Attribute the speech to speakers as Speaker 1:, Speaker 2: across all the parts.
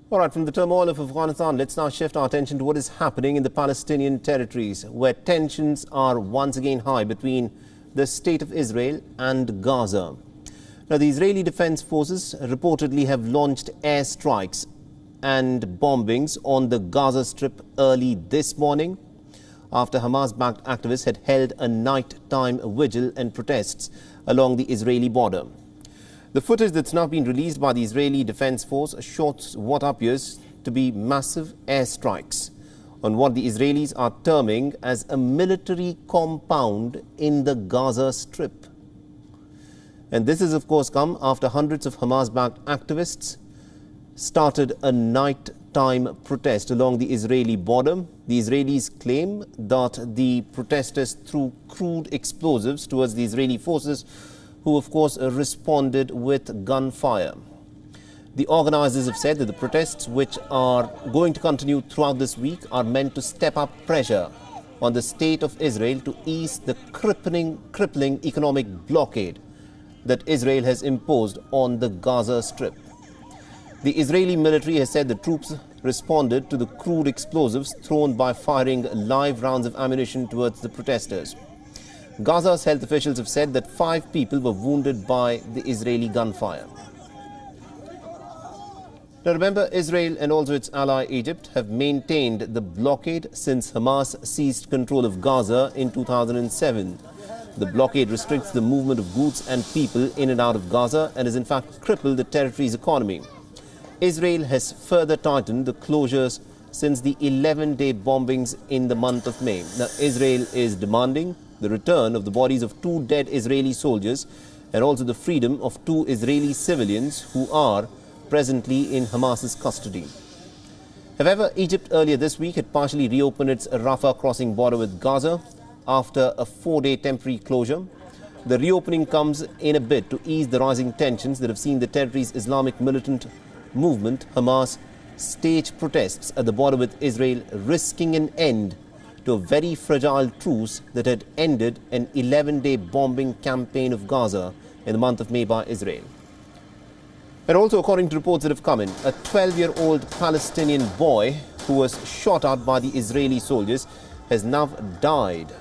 Speaker 1: All right, from the turmoil of Afghanistan, let's now shift our attention to what is happening in the Palestinian territories, where tensions are once again high between the state of Israel and Gaza. Now, the Israeli Defense Forces reportedly have launched airstrikes and bombings on the Gaza Strip early this morning, after Hamas-backed activists had held a nighttime vigil and protests along the Israeli border. The footage that's now been released by the Israeli Defense Force shows what appears to be massive airstrikes on what the Israelis are terming as a military compound in the Gaza Strip. And this has, of course, come after hundreds of Hamas-backed activists started a nighttime protest along the Israeli border. The Israelis claim that the protesters threw crude explosives towards the Israeli forces, who of course responded with gunfire. The organizers have said that the protests, which are going to continue throughout this week, are meant to step up pressure on the state of Israel to ease the crippling economic blockade that Israel has imposed on the Gaza Strip. The Israeli military has said the troops responded to the crude explosives thrown by firing live rounds of ammunition towards the protesters. Gaza's health officials have said that 5 people were wounded by the Israeli gunfire. Now remember, Israel and also its ally Egypt have maintained the blockade since Hamas seized control of Gaza in 2007. The blockade restricts the movement of goods and people in and out of Gaza and has in fact crippled the territory's economy. Israel has further tightened the closures since the 11-day bombings in the month of May. Now, Israel is demanding the return of the bodies of 2 dead Israeli soldiers and also the freedom of 2 Israeli civilians who are presently in Hamas's custody. However, Egypt earlier this week had partially reopened its Rafah crossing border with Gaza after a 4-day temporary closure. The reopening comes in a bid to ease the rising tensions that have seen the territory's Islamic militant movement, Hamas, stage protests at the border with Israel, risking an end to a very fragile truce that had ended an 11-day bombing campaign of Gaza in the month of May by Israel. And also, according to reports that have come in, a 12-year-old Palestinian boy who was shot at by the Israeli soldiers has now died,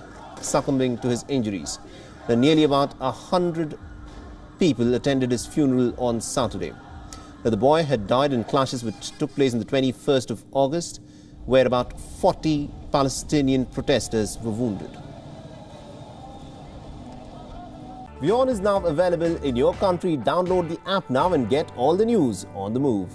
Speaker 1: succumbing to his injuries. Now, nearly about 100 people attended his funeral on Saturday. Now, the boy had died in clashes which took place on the 21st of August, where about 40 Palestinian protesters were wounded. WION is now available in your country. Download the app now and get all the news on the move.